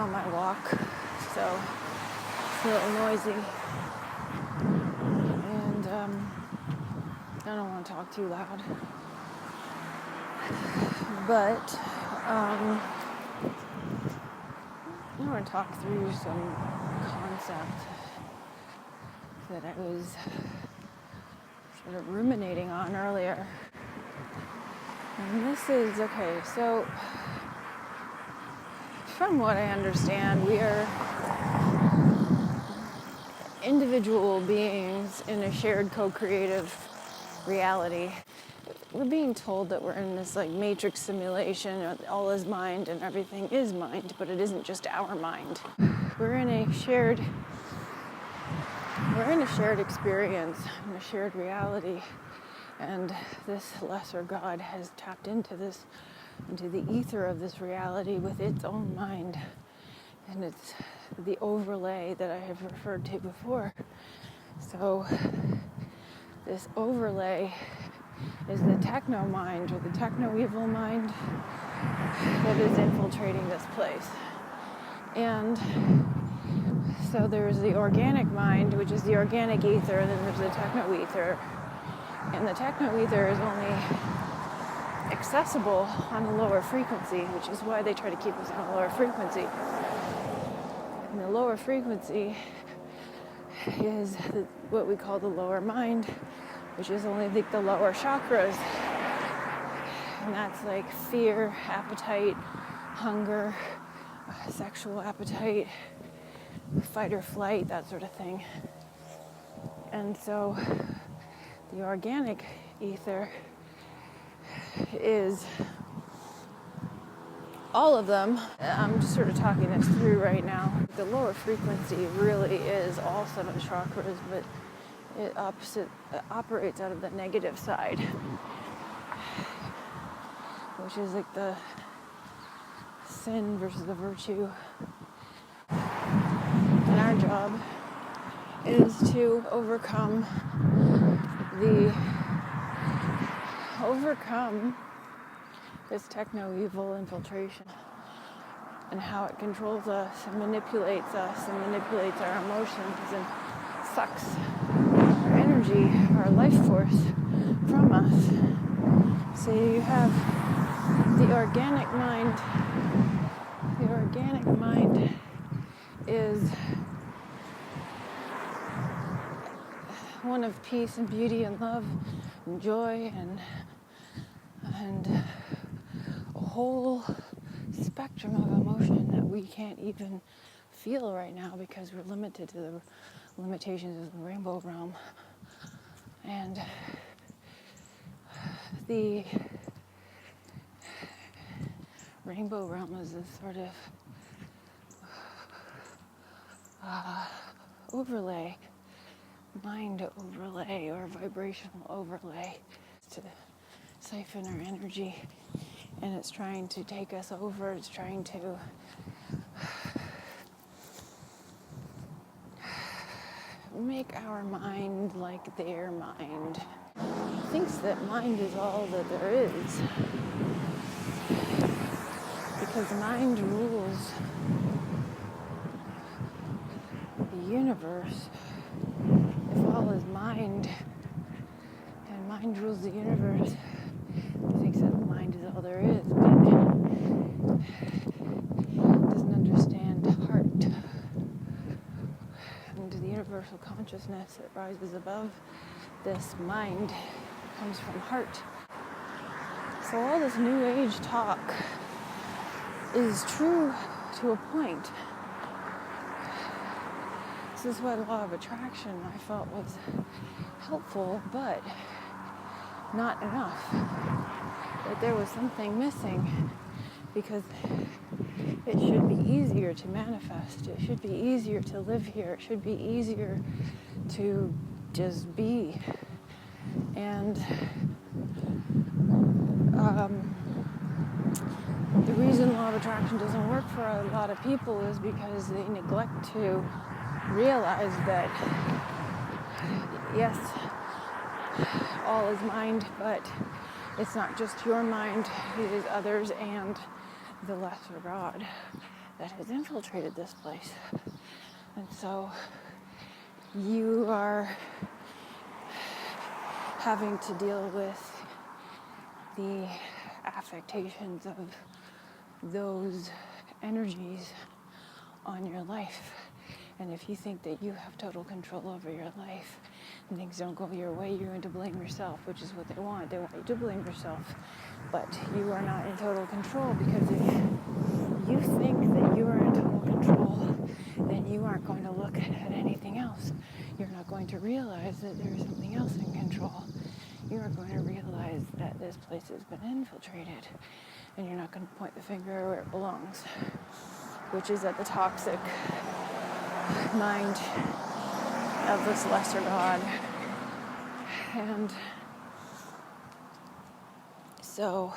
on my walk, so it's a little noisy. And I don't want to talk too loud. But I want to talk through some concept that I was sort of ruminating on earlier. And this is, okay, so from what I understand, we are individual beings in a shared co-creative reality. We're being told that we're in this like matrix simulation, all is mind and everything is mind, but it isn't just our mind. We're in a shared experience, in a shared reality, and this lesser God has tapped into the ether of this reality with its own mind, and it's the overlay that I have referred to before. So this overlay is the techno mind, or the techno evil mind, that is infiltrating this place. And so there's the organic mind, which is the organic ether, and then there's the techno ether. And the techno ether is only accessible on a lower frequency, which is why they try to keep us on a lower frequency. And the lower frequency is what we call the lower mind, which is only like the lower chakras. And that's like fear, appetite, hunger, sexual appetite, fight or flight, that sort of thing. And so the organic ether is all of them. I'm just sort of talking this through right now. The lower frequency really is all 7 chakras, but it operates out of the negative side, which is like the sin versus the virtue. And our job is to overcome this techno-evil infiltration and how it controls us and manipulates our emotions and sucks our energy, our life force from us. So you have the organic mind. The organic mind is one of peace and beauty and love and joy and a whole spectrum of emotion that we can't even feel right now because we're limited to the limitations of the rainbow realm. And the rainbow realm is this sort of overlay, mind overlay or vibrational overlay to siphon our energy, and it's trying to take us over. It's trying to make our mind like their mind. It thinks that mind is all that there is, because mind rules the universe. If all is mind, and mind rules the universe, it thinks that mind is all there is, but doesn't understand heart. And the universal consciousness that rises above this mind comes from heart. So all this new age talk is true to a point. This is why the law of attraction I felt was helpful, but not enough. That there was something missing, because it should be easier to manifest. It should be easier to live here. It should be easier to just be. And the reason law of attraction doesn't work for a lot of people is because they neglect to realize that, yes, all is mind, but it's not just your mind, it is others and the lesser God. that has infiltrated this place. And so you are having to deal with the affectations of those energies on your life. And if you think that you have total control over your life and things don't go your way, you're going to blame yourself, which is what they want. They want you to blame yourself. But you are not in total control, because if you think that you are in total control, then you aren't going to look at anything else. You're not going to realize that there's something else in control. You are going to realize that this place has been infiltrated, and you're not going to point the finger where it belongs, which is at the toxic mind of this lesser God. And so,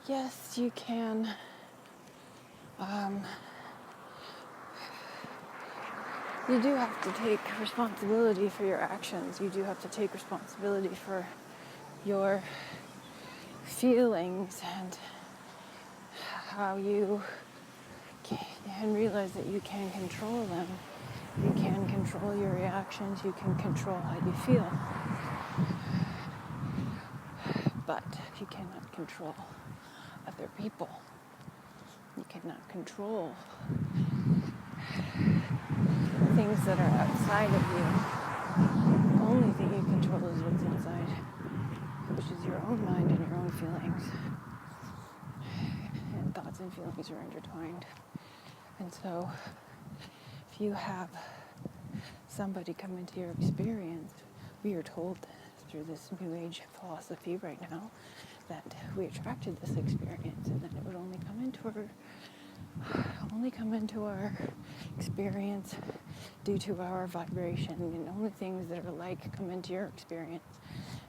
yes, you can you do have to take responsibility for your actions. You do have to take responsibility for your feelings and how you can realize that you can control them. You can control your reactions. You can control how you feel. But you cannot control other people. You cannot control things that are outside of you. The only thing you control is what's inside, which is your own mind and your own feelings. And thoughts and feelings are intertwined. And so, if you have somebody come into your experience, we are told through this New Age philosophy right now that we attracted this experience, and that it would only come into our experience due to our vibration, and only things that are like come into your experience.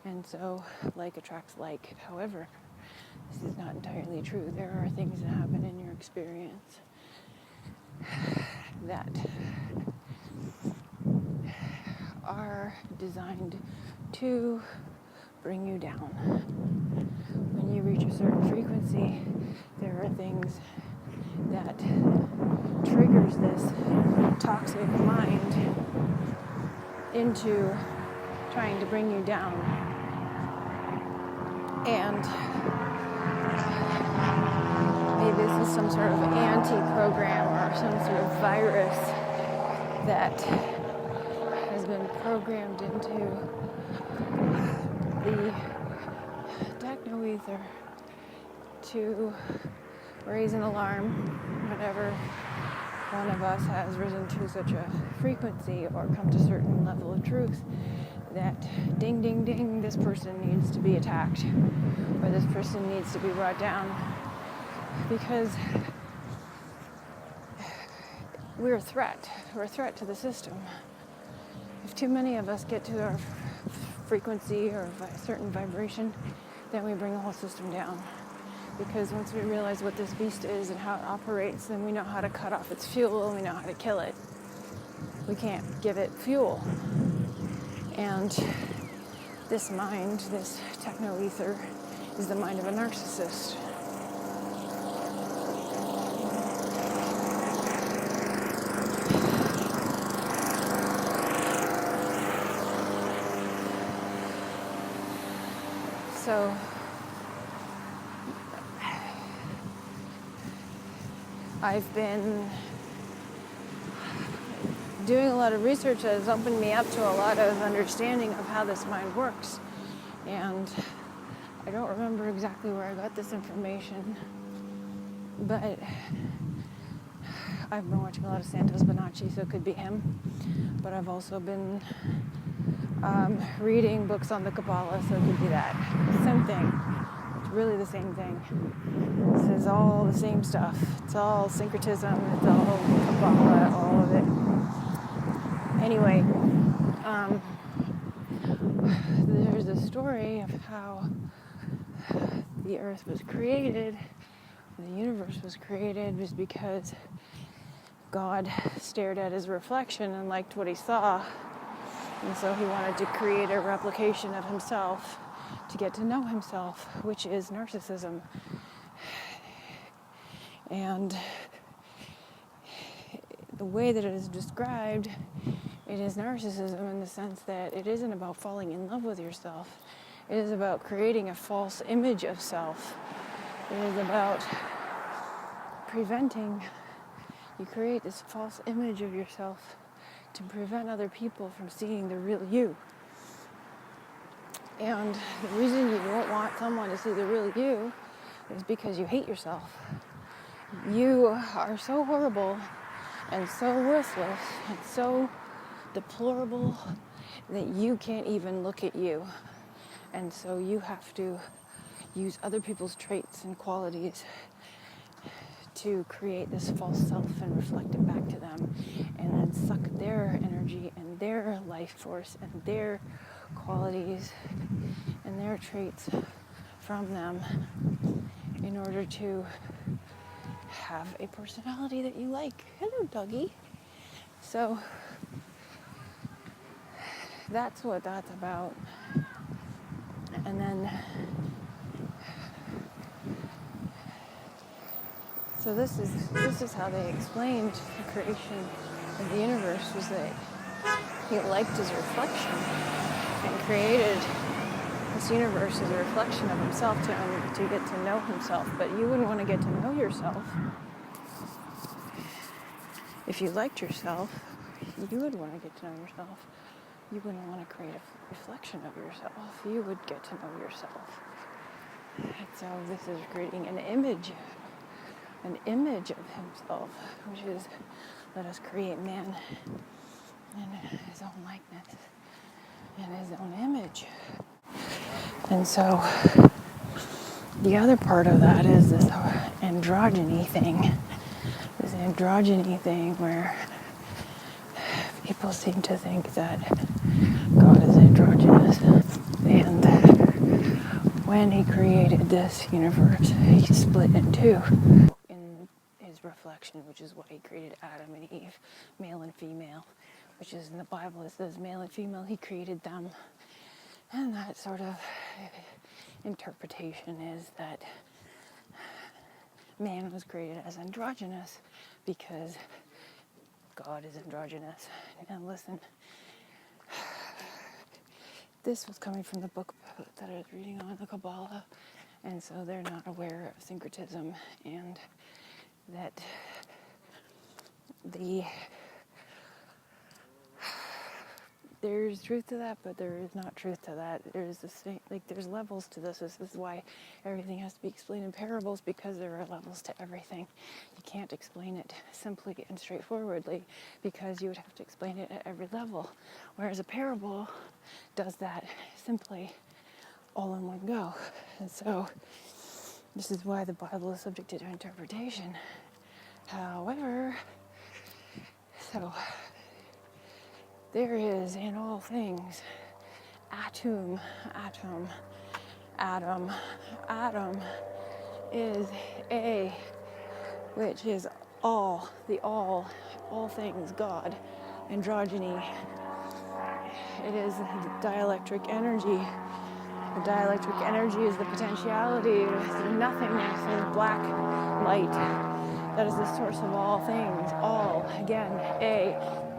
And so like attracts like. However, this is not entirely true. There are things that happen in your experience that are designed to bring you down. When you reach a certain frequency, there are things that triggers this toxic mind into trying to bring you down. And maybe this is some sort of anti-program or some sort of virus that has been programmed into the techno-ether to raise an alarm whenever one of us has risen to such a frequency or come to a certain level of truth that ding, ding, ding, this person needs to be attacked, or this person needs to be brought down, because we're a threat. We're a threat to the system. If too many of us get to our frequency or a certain vibration, then we bring the whole system down. Because once we realize what this beast is and how it operates, then we know how to cut off its fuel and we know how to kill it. We can't give it fuel. And this mind, this techno-ether, is the mind of a narcissist. So I've been doing a lot of research that has opened me up to a lot of understanding of how this mind works. And I don't remember exactly where I got this information, but I've been watching a lot of Santos Bonacci, so it could be him. But I've also been reading books on the Kabbalah, so it could be that. Same thing. It's really the same thing. This is all the same stuff. It's all syncretism, it's all Kabbalah, all of it. Anyway, there's a story of how the earth was created, the universe was created, was because God stared at his reflection and liked what he saw. And so he wanted to create a replication of himself to get to know himself, which is narcissism. And the way that it is described, it is narcissism in the sense that it isn't about falling in love with yourself. It is about creating a false image of self. It is about preventing, you create this false image of yourself to prevent other people from seeing the real you. And the reason you won't want someone to see the real you is because you hate yourself. You are so horrible and so worthless and so deplorable that you can't even look at you. And so you have to use other people's traits and qualities to create this false self and reflect it back to them, and then suck their energy and their life force and their qualities and their traits from them in order to have a personality that you like. Hello, doggy. So that's what that's about. And then, so this is how they explained the creation of the universe, was that he liked his reflection and created this universe as a reflection of himself to get to know himself. But you wouldn't want to get to know yourself. If you liked yourself, you would want to get to know yourself. You wouldn't want to create a reflection of yourself. You would get to know yourself. And so this is creating an image of himself, which is, let us create man in his own likeness, in his own image. And so the other part of that is this androgyny thing. This androgyny thing where people seem to think that God is androgynous. And when he created this universe, he split in two in his reflection, which is why he created Adam and Eve, male and female, which is in the Bible. It says male and female, he created them. And that sort of interpretation is that man was created as androgynous because God is androgynous. Now listen, this was coming from the book that I was reading on the Kabbalah, and so they're not aware of syncretism, and that there's truth to that, but there is not truth to that. There's there's levels to this. This is why everything has to be explained in parables, because there are levels to everything. You can't explain it simply and straightforwardly, because you would have to explain it at every level. Whereas a parable does that simply all in one go. And so this is why the Bible is subject to interpretation. However, so there is in all things atum. Atum is a, which is all things God, androgyny. It is the dielectric energy. The dielectric energy is the potentiality, the nothingness, the black light. That is the source of all things. All, again,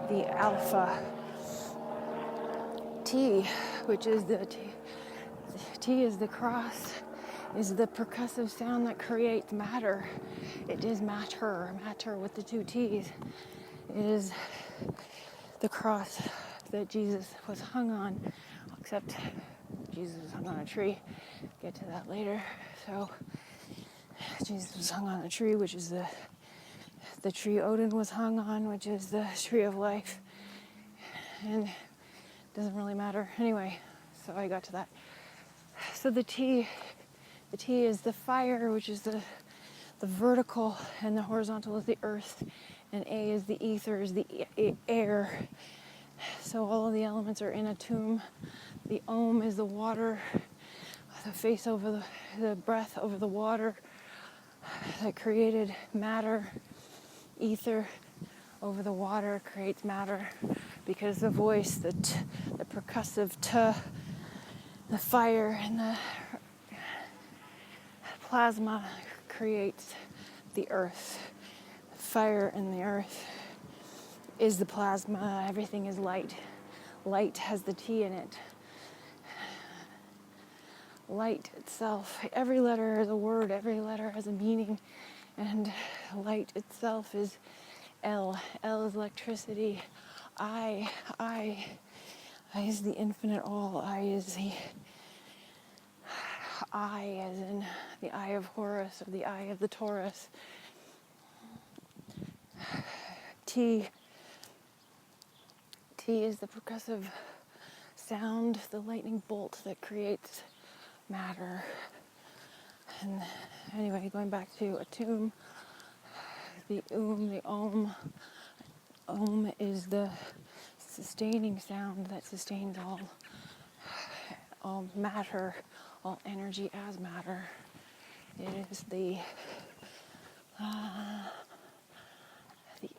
the alpha. T, which is T is the cross, is the percussive sound that creates matter. It is matter with the two T's. It is the cross that Jesus was hung on, except Jesus was hung on a tree. Get to that later. So Jesus was hung on a tree, which is the tree Odin was hung on, which is the tree of life. And it doesn't really matter. Anyway, so I got to that. So the T is the fire, which is the vertical, and the horizontal is the earth, and A is the ether, is the air. So all of the elements are in a tomb. The Om is the water, the face over the breath over the water that created matter. Ether over the water creates matter, because the voice, the percussive T, the fire and the plasma creates the earth. Fire in the earth is the plasma. Everything is light. Light has the T in it. Light itself, every letter is a word, every letter has a meaning, and light itself is L. L is electricity. I is the infinite all. I is the eye, as in the eye of Horus, or the eye of the Taurus. T is the percussive sound, the lightning bolt that creates matter. And anyway, going back to atum, the the om is the sustaining sound that sustains all matter, all energy as matter. It is the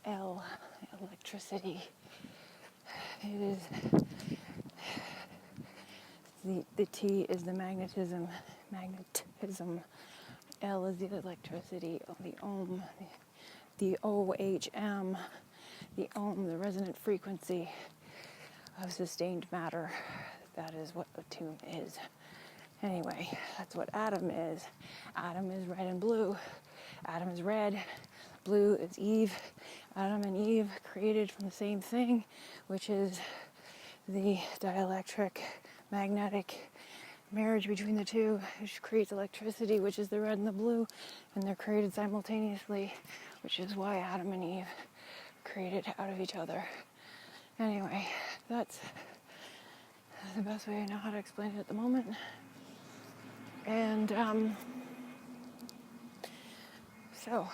L, electricity. It is the T is the magnetism. L is the electricity. The om, the OHM, the om, the resonant frequency of sustained matter. That is what atum is. Anyway, that's what atom is. Atom is red and blue. Atom is red. Blue is Eve. Adam and Eve created from the same thing, which is the dielectric magnetic marriage between the two, which creates electricity, which is the red and the blue, and they're created simultaneously, which is why Adam and Eve created out of each other. Anyway, that's the best way I know how to explain it at the moment. And so